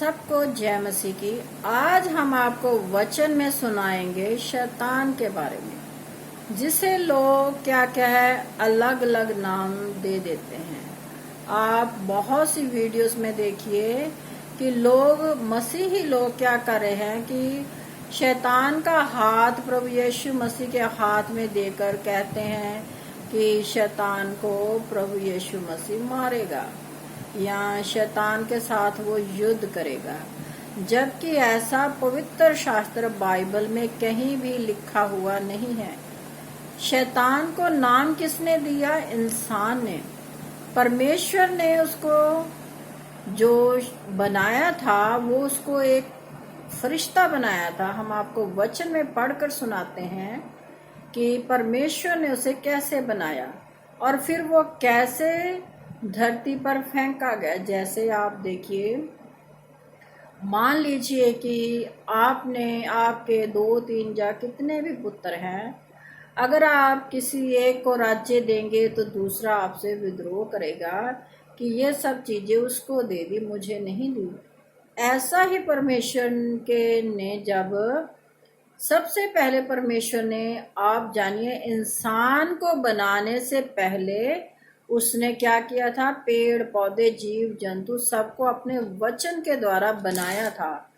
सबको जय मसीह की। आज हम आपको वचन में सुनाएंगे शैतान के बारे में, जिसे लोग क्या क्या है अलग अलग नाम दे देते हैं। आप बहुत सी वीडियोस में देखिए कि लोग मसीही लोग क्या कर रहे हैं कि शैतान का हाथ प्रभु यीशु मसीह के हाथ में देकर कहते हैं कि शैतान को प्रभु यीशु मसीह मारेगा या शैतान के साथ वो युद्ध करेगा, जबकि ऐसा पवित्र शास्त्र बाइबल में कहीं भी लिखा हुआ नहीं है। शैतान को नाम किसने दिया? इंसान ने। परमेश्वर ने उसको जो बनाया था वो उसको एक फरिश्ता बनाया था। हम आपको वचन में पढ़कर सुनाते हैं कि परमेश्वर ने उसे कैसे बनाया और फिर वो कैसे धरती पर फेंका गया। जैसे आप देखिए, मान लीजिए कि आपके 2-3 या कितने भी पुत्र हैं, अगर आप किसी एक को राज्य देंगे तो दूसरा आपसे विद्रोह करेगा कि ये सब चीजें उसको दे दी, मुझे नहीं दी। ऐसा ही परमेश्वर ने जब सबसे पहले परमेश्वर ने, आप जानिए, इंसान को बनाने से पहले उसने क्या किया था? पेड़ पौधे जीव जंतु सबको अपने वचन के द्वारा बनाया था।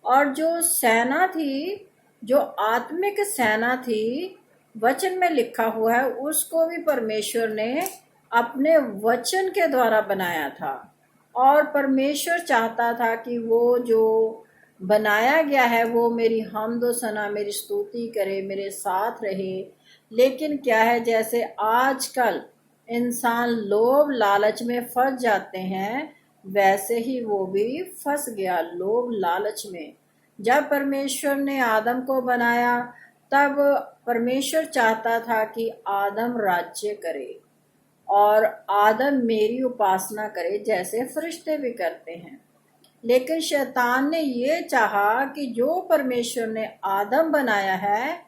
और जो सेना थी, जो आत्मिक सेना थी, वचन में लिखा हुआ है, उसको भी परमेश्वर ने अपने वचन के द्वारा बनाया था। और परमेश्वर चाहता था कि वो जो बनाया गया है वो मेरी हमदो सना, मेरी स्तुति करे, मेरे साथ रहे। लेकिन क्या है, जैसे आजकल इंसान लोभ लालच में फंस जाते हैं, वैसे ही वो भी फंस गया लोभ लालच में। जब परमेश्वर ने आदम को बनाया तब परमेश्वर चाहता था कि आदम राज्य करे और आदम मेरी उपासना करे, जैसे फरिश्ते भी करते हैं। लेकिन शैतान ने ये चाहा कि जो परमेश्वर ने आदम बनाया है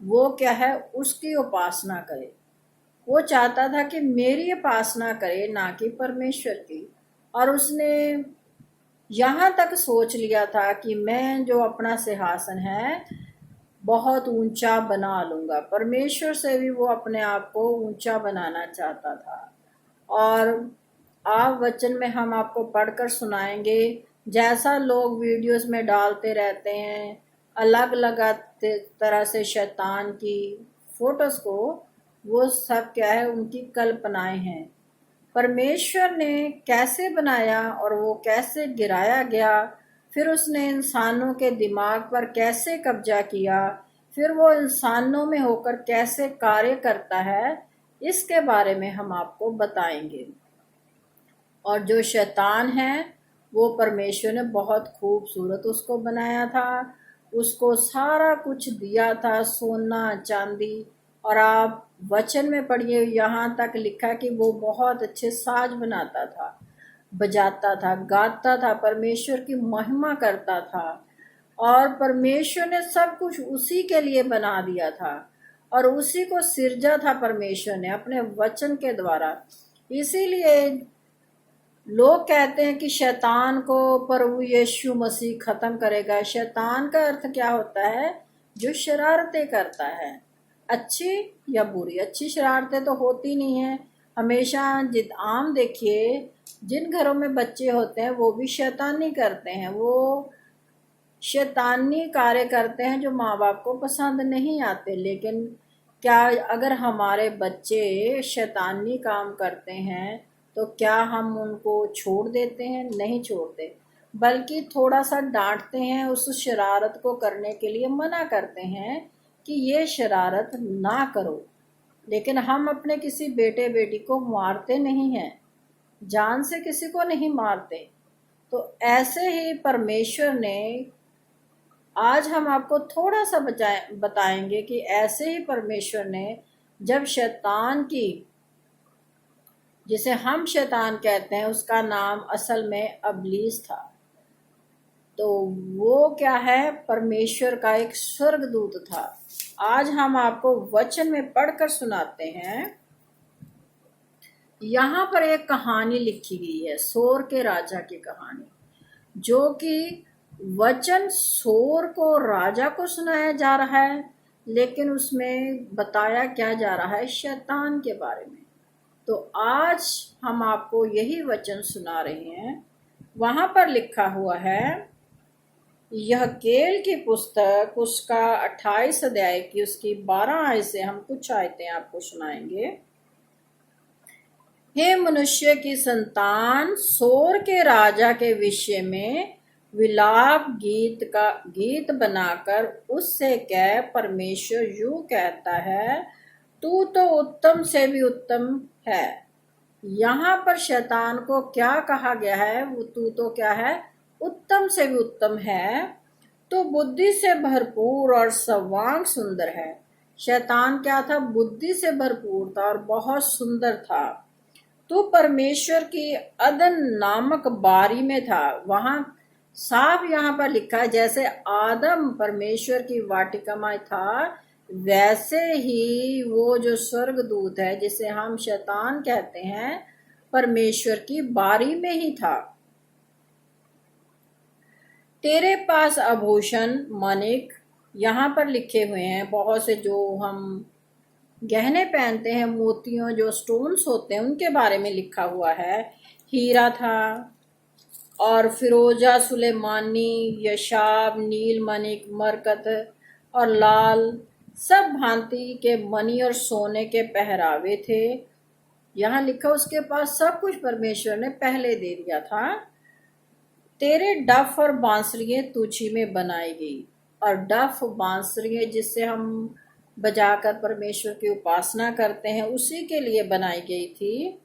वो क्या है, उसकी उपासना करे। वो चाहता था कि मेरी उपासना करे, ना कि परमेश्वर की। और उसने यहाँ तक सोच लिया था कि मैं जो अपना सिंहासन है बहुत ऊंचा बना लूंगा। परमेश्वर से भी वो अपने आप को ऊंचा बनाना चाहता था। और आप वचन में हम आपको पढ़कर सुनाएंगे, जैसा लोग वीडियोस में डालते रहते हैं अलग अलग तरह से शैतान की फोटोज को, वो सब क्या है, उनकी कल्पनाएं हैं। परमेश्वर ने कैसे बनाया और वो कैसे गिराया गया, फिर उसने इंसानों के दिमाग पर कैसे कब्जा किया, फिर वो इंसानों में होकर कैसे कार्य करता है, इसके बारे में हम आपको बताएंगे। और जो शैतान है वो परमेश्वर ने बहुत खूबसूरत उसको बनाया था, उसको सारा कुछ दिया था, सोना चांदी। और आप वचन में पढ़िए, यहाँ तक लिखा कि वो बहुत अच्छे साज बनाता था, बजाता था, गाता था, परमेश्वर की महिमा करता था। और परमेश्वर ने सब कुछ उसी के लिए बना दिया था और उसी को सिरजा था परमेश्वर ने अपने वचन के द्वारा। इसीलिए लोग कहते हैं कि शैतान को प्रभु यीशु मसीह खत्म करेगा। शैतान का अर्थ क्या होता है? जो शरारतें करता है, अच्छी या बुरी। अच्छी शरारतें तो होती नहीं है हमेशा। आम देखिए, जिन घरों में बच्चे होते हैं वो भी शैतानी करते हैं, वो शैतानी कार्य करते हैं जो माँ बाप को पसंद नहीं आते। लेकिन क्या अगर हमारे बच्चे शैतानी काम करते हैं तो क्या हम उनको छोड़ देते हैं? नहीं छोड़ते, बल्कि थोड़ा सा डांटते हैं, उस शरारत को करने के लिए मना करते हैं कि ये शरारत ना करो। लेकिन हम अपने किसी बेटे बेटी को मारते नहीं हैं, जान से किसी को नहीं मारते। तो ऐसे ही परमेश्वर ने, आज हम आपको थोड़ा सा बताएंगे कि ऐसे ही परमेश्वर ने जब शैतान की, जिसे हम शैतान कहते हैं, उसका नाम असल में अबलीस था, तो वो क्या है, परमेश्वर का एक स्वर्गदूत था। आज हम आपको वचन में पढ़कर सुनाते हैं। यहाँ पर एक कहानी लिखी गई है, सोर के राजा की कहानी। जो कि वचन सोर को राजा को सुनाया जा रहा है, लेकिन उसमें बताया क्या जा रहा है? शैतान के बारे में। तो आज हम आपको यही वचन सुना रहे हैं। वहां पर लिखा हुआ है, यह केल की पुस्तक उसका 28 अध्याय की उसकी 12 आयत से हम कुछ आयतें आपको सुनाएंगे। हे मनुष्य की संतान, सोर के राजा के विषय में विलाप गीत बनाकर उससे कह, परमेश्वर यूं कहता है, तू तो उत्तम से भी उत्तम है। यहाँ पर शैतान को क्या कहा गया है? वो तू तो क्या है? उत्तम से भी उत्तम है, तो बुद्धि से भरपूर और सर्वांग सुंदर है। शैतान क्या था? बुद्धि से भरपूर था और बहुत सुंदर था। तो परमेश्वर की अदन नामक बारी में था। वहां साफ यहाँ पर लिखा है, जैसे आदम परमेश्वर की वाटिका में था, वैसे ही वो जो स्वर्गदूत है, जिसे हम शैतान कहते हैं, परमेश्वर की बारी में ही था। तेरे पास आभूषण मणिक यहाँ पर लिखे हुए हैं, बहुत से जो हम गहने पहनते हैं, मोतियों जो स्टोन्स होते हैं, उनके बारे में लिखा हुआ है। हीरा था और फिरोजा, सुलेमानी, यशाब, नील मणिक, मरकत और लाल, सब भांति के मणि और सोने के पहरावे थे। यहाँ लिखा उसके पास सब कुछ परमेश्वर ने पहले दे दिया था। तेरे डफ और बांसुरियां तुझी में बनाई गई। और डफ बांसुरियां जिससे हम बजाकर परमेश्वर की उपासना करते हैं, उसी के लिए बनाई गई थी।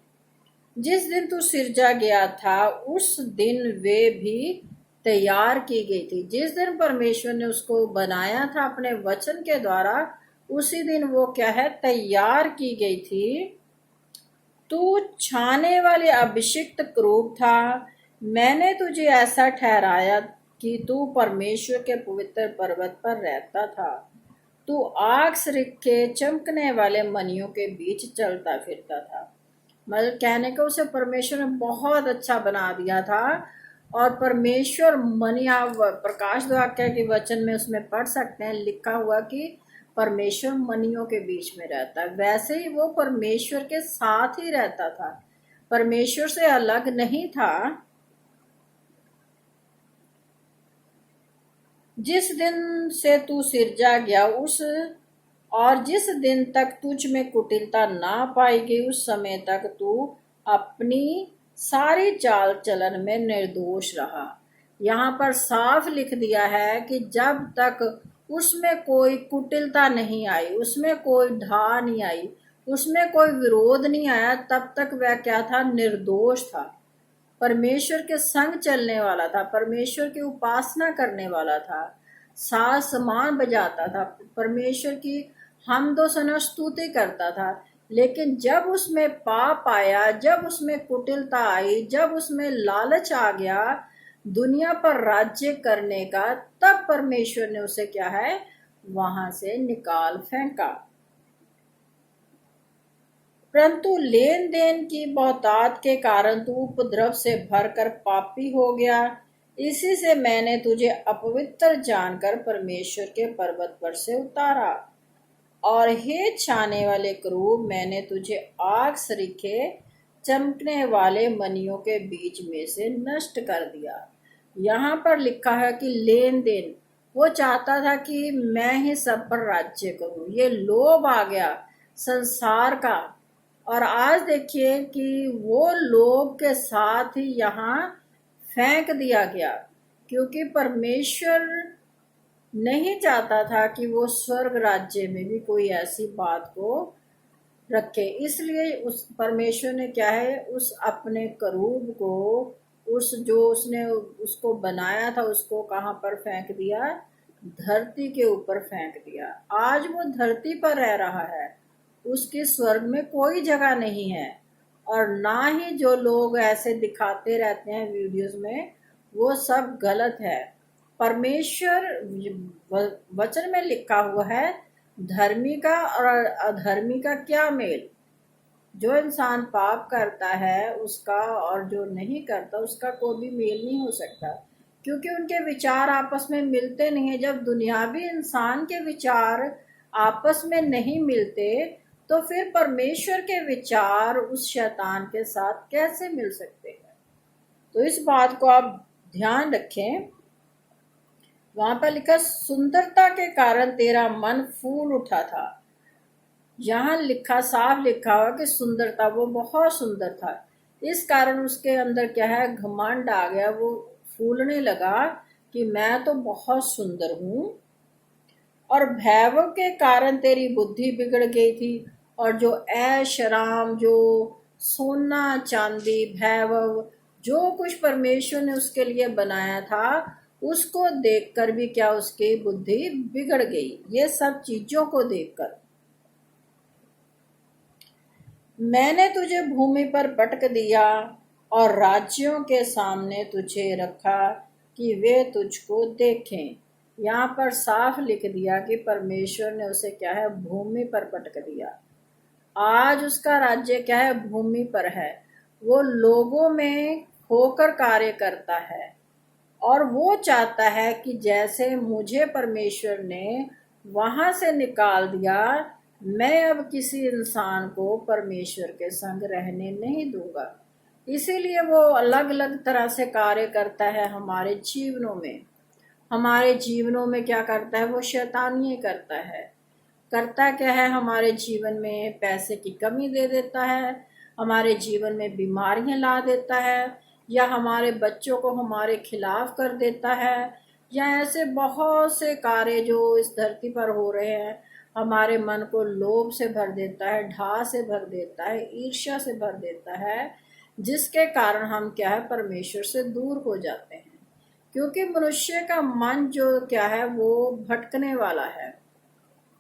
जिस दिन तू सिरजा गया था उस दिन वे भी तैयार की गई थी। जिस दिन परमेश्वर ने उसको बनाया था अपने वचन के द्वारा, उसी दिन वो क्या है? तैयार की गई थी। तू छाने वाले अभिषिक्त क्रूब था। मैंने तुझे ऐसा ठहराया कि तू परमेश्वर के पवित्र पर्वत पर रहता था। तू आग से के चमकने वाले मणियों के बीच चलता फिरता था। मतलब कहने को उसे परमेश्वर ने बहुत अच्छा बना दिया था। और परमेश्वर मणि, आप प्रकाश वाक्य के वचन में उसमें पढ़ सकते हैं, लिखा हुआ कि परमेश्वर मणियों के बीच में रहता है। वैसे ही वो परमेश्वर के साथ ही रहता था, परमेश्वर से अलग नहीं था। जिस दिन से तू सिरजा गया जिस दिन तक तुझ में कुटिलता ना पाई गई, उस समय तक तू अपनी सारी चाल चलन में निर्दोष रहा। यहाँ पर साफ लिख दिया है कि जब तक उसमें कोई कुटिलता नहीं आई, उसमें कोई ढा नहीं आई, उसमें कोई विरोध नहीं आया, तब तक वह क्या था? निर्दोष था। परमेश्वर के संग चलने वाला था, परमेश्वर की उपासना करने वाला था, साज समान बजाता था, परमेश्वर की हमदो सना स्तुति करता था। लेकिन जब उसमें पाप आया, जब उसमें कुटिलता आई, जब उसमें लालच आ गया दुनिया पर राज्य करने का, तब परमेश्वर ने उसे क्या है? वहां से निकाल फेंका। परंतु लेन देन की बहुतायत के कारण तू उपद्रव से भरकर पापी हो गया। इसी से मैंने तुझे अपवित्र जानकर परमेश्वर के पर्वत पर से उतारा। और हे छाने वाले क्रूब, मैंने तुझे आग सरीखे चमकने वाले मणियों के बीच में से नष्ट कर दिया। यहाँ पर लिखा है कि लेन देन, वो चाहता था कि मैं ही सब पर राज्य करूं। ये लोभ आ गया संसार का। और आज देखिए कि वो लोभ के साथ ही यहाँ फेंक दिया गया, क्योंकि परमेश्वर नहीं चाहता था कि वो स्वर्ग राज्य में भी कोई ऐसी बात को रखे। इसलिए उस परमेश्वर ने क्या है? उस अपने करूब को, उस जो उसने उसको बनाया था, उसको कहाँ पर फेंक दिया? धरती के ऊपर फेंक दिया। आज वो धरती पर रह रहा है, उसके स्वर्ग में कोई जगह नहीं है। और ना ही जो लोग ऐसे दिखाते रहते हैं वीडियोस में, वो सब गलत है। परमेश्वर वचन में लिखा हुआ है, धर्मी का और अधर्मी का क्या मेल? जो इंसान पाप करता है उसका और जो नहीं करता उसका कोई भी मेल नहीं हो सकता। क्योंकि उनके विचार आपस में मिलते नहीं है। जब दुनियावी इंसान के विचार आपस में नहीं मिलते तो फिर परमेश्वर के विचार उस शैतान के साथ कैसे मिल सकते हैं। तो इस बात को आप ध्यान रखें। वहां पर लिखा, सुंदरता के कारण तेरा मन फूल उठा था। यहाँ लिखा, साफ लिखा हुआ कि सुंदरता, वो बहुत सुंदर था, इस कारण उसके अंदर क्या है, घमंड आ गया। वो फूलने लगा कि मैं तो बहुत सुंदर हूं। और वैभव के कारण तेरी बुद्धि बिगड़ गई थी। और जो ऐश आराम, जो सोना चांदी, वैभव, जो कुछ परमेश्वर ने उसके लिए बनाया था, उसको देखकर भी क्या उसकी बुद्धि बिगड़ गई। ये सब चीजों को देखकर मैंने तुझे भूमि पर पटक दिया और राज्यों के सामने तुझे रखा कि वे तुझको देखें। यहाँ पर साफ लिख दिया कि परमेश्वर ने उसे क्या है, भूमि पर पटक दिया। आज उसका राज्य क्या है, भूमि पर है। वो लोगों में होकर कार्य करता है और वो चाहता है कि जैसे मुझे परमेश्वर ने वहां से निकाल दिया, मैं अब किसी इंसान को परमेश्वर के संग रहने नहीं दूंगा। इसीलिए वो अलग अलग तरह से कार्य करता है हमारे जीवनों में। हमारे जीवनों में क्या करता है, वो शैतानियां करता है। करता क्या है, हमारे जीवन में पैसे की कमी दे देता है, हमारे जीवन में बीमारियां ला देता है, या हमारे बच्चों को हमारे खिलाफ कर देता है, या ऐसे बहुत से कार्य जो इस धरती पर हो रहे हैं, हमारे मन को लोभ से भर देता है, ढा से भर देता है, ईर्ष्या से भर देता है, जिसके कारण हम क्या है, परमेश्वर से दूर हो जाते हैं। क्योंकि मनुष्य का मन जो क्या है, वो भटकने वाला है।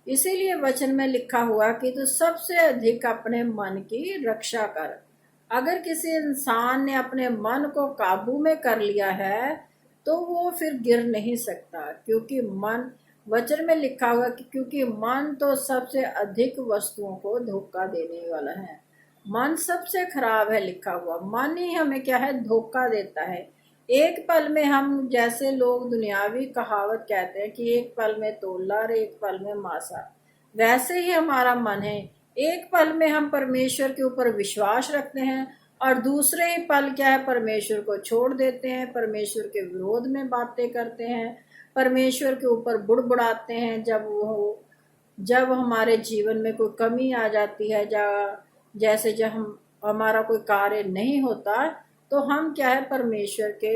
इसीलिए वचन में लिखा हुआ कि तू सबसे अधिक अपने मन की रक्षा कर। अगर किसी इंसान ने अपने मन को काबू में कर लिया है तो वो फिर गिर नहीं सकता। क्योंकि मन, वचन में लिखा हुआ कि क्योंकि मन तो सबसे अधिक वस्तुओं को धोखा देने वाला है। मन सबसे खराब है, लिखा हुआ मन ही हमें क्या है, धोखा देता है। एक पल में हम, जैसे लोग दुनियावी कहावत कहते हैं कि एक पल में तोला और एक पल में मासा, वैसे ही हमारा मन है। एक पल में हम परमेश्वर के ऊपर विश्वास रखते हैं और दूसरे ही पल क्या है, परमेश्वर को छोड़ देते हैं, परमेश्वर के विरोध में बातें करते हैं, परमेश्वर के ऊपर बुड़बुड़ाते हैं। जब हमारे जीवन में कोई कमी आ जाती है, जैसे जब हमारा कोई कार्य नहीं होता तो हम क्या है, परमेश्वर के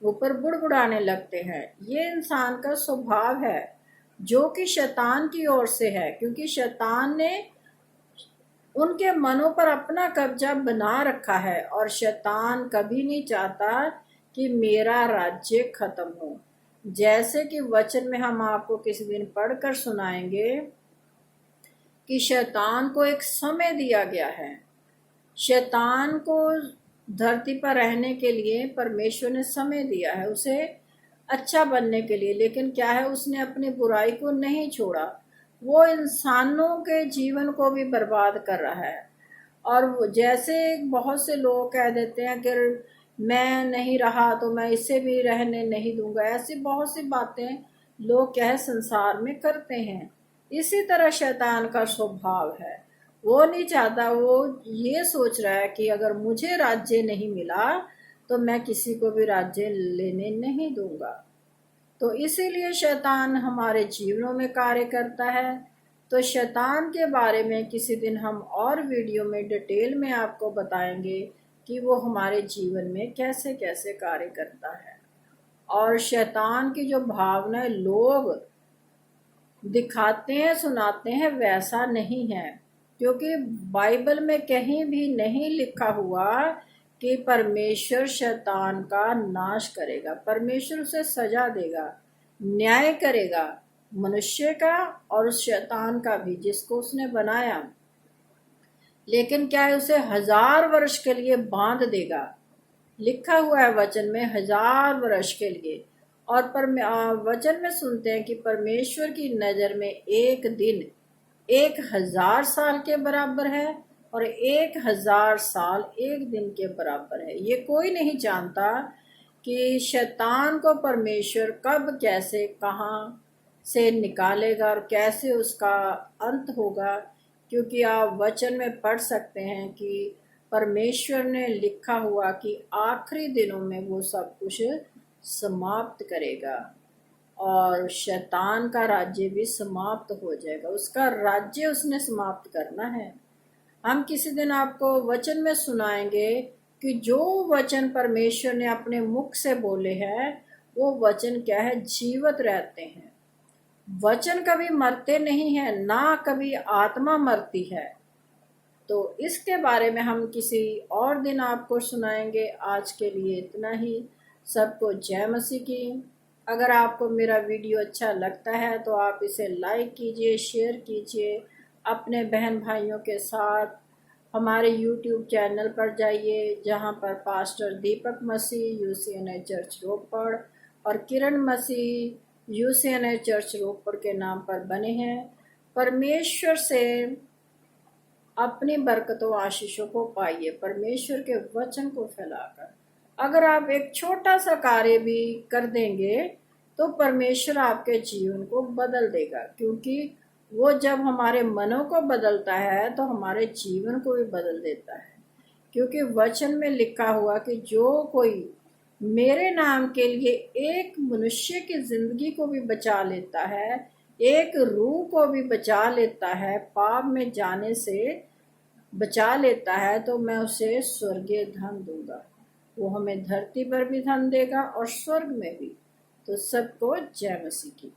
ऊपर बुड़बुड़ाने लगते हैं। ये इंसान का स्वभाव है जो कि शैतान की ओर से है। क्योंकि शैतान ने उनके मनों पर अपना कब्जा बना रखा है और शैतान कभी नहीं चाहता कि मेरा राज्य खत्म हो। जैसे कि वचन में हम आपको किसी दिन पढ़कर सुनाएंगे कि शैतान को एक समय दिया गया है। शैतान को धरती पर रहने के लिए परमेश्वर ने समय दिया है, उसे अच्छा बनने के लिए। लेकिन क्या है, उसने अपनी बुराई को नहीं छोड़ा। वो इंसानों के जीवन को भी बर्बाद कर रहा है। और जैसे बहुत से लोग कह देते हैं कि मैं नहीं रहा तो मैं इसे भी रहने नहीं दूंगा, ऐसी बहुत सी बातें लोग क्या है, संसार में करते हैं। इसी तरह शैतान का स्वभाव है। वो नहीं चाहता, वो ये सोच रहा है कि अगर मुझे राज्य नहीं मिला तो मैं किसी को भी राज्य लेने नहीं दूंगा। तो इसीलिए शैतान हमारे जीवनों में कार्य करता है। तो शैतान के बारे में किसी दिन हम और वीडियो में डिटेल में आपको बताएंगे कि वो हमारे जीवन में कैसे कैसे कार्य करता है। और शैतान की जो भावनाएं लोग दिखाते हैं, सुनाते हैं, वैसा नहीं है। क्योंकि बाइबल में कहीं भी नहीं लिखा हुआ कि परमेश्वर शैतान का नाश करेगा। परमेश्वर उसे सजा देगा, न्याय करेगा, मनुष्य का और उस शैतान का भी जिसको उसने बनाया। लेकिन क्या है, उसे 1000 वर्ष के लिए बांध देगा। लिखा हुआ है वचन में 1000 वर्ष के लिए। और वचन में सुनते हैं कि परमेश्वर की नजर में एक दिन 1000 साल के बराबर है और 1000 साल एक दिन के बराबर है। ये कोई नहीं जानता कि शैतान को परमेश्वर कब, कैसे, कहाँ से निकालेगा और कैसे उसका अंत होगा, क्योंकि आप वचन में पढ़ सकते हैं कि परमेश्वर ने लिखा हुआ कि आखिरी दिनों में वो सब कुछ समाप्त करेगा और शैतान का राज्य भी समाप्त हो जाएगा। उसका राज्य उसने समाप्त करना है। हम किसी दिन आपको वचन में सुनाएंगे कि जो वचन परमेश्वर ने अपने मुख से बोले हैं वो वचन क्या है, जीवित रहते हैं। वचन कभी मरते नहीं है, ना कभी आत्मा मरती है। तो इसके बारे में हम किसी और दिन आपको सुनाएंगे। आज के लिए इतना ही। सबको जय मसीह की। अगर आपको मेरा वीडियो अच्छा लगता है तो आप इसे लाइक कीजिए, शेयर कीजिए अपने बहन भाइयों के साथ। हमारे YouTube चैनल पर जाइए जहां पर पास्टर दीपक मसीह UCNA चर्च रोपड़ और किरण मसीह UCNA चर्च रोपड़ के नाम पर बने हैं। परमेश्वर से अपनी बरकतों आशीषों को पाइए, परमेश्वर के वचन को फैलाकर। अगर आप एक छोटा सा कार्य भी कर देंगे तो परमेश्वर आपके जीवन को बदल देगा, क्योंकि वो जब हमारे मनों को बदलता है तो हमारे जीवन को भी बदल देता है। क्योंकि वचन में लिखा हुआ कि जो कोई मेरे नाम के लिए एक मनुष्य की जिंदगी को भी बचा लेता है, एक रूह को भी बचा लेता है, पाप में जाने से बचा लेता है, तो मैं उसे स्वर्गीय धन दूंगा। वो हमें धरती पर भी धन देगा और स्वर्ग में भी। तो सबको जय मसीह की।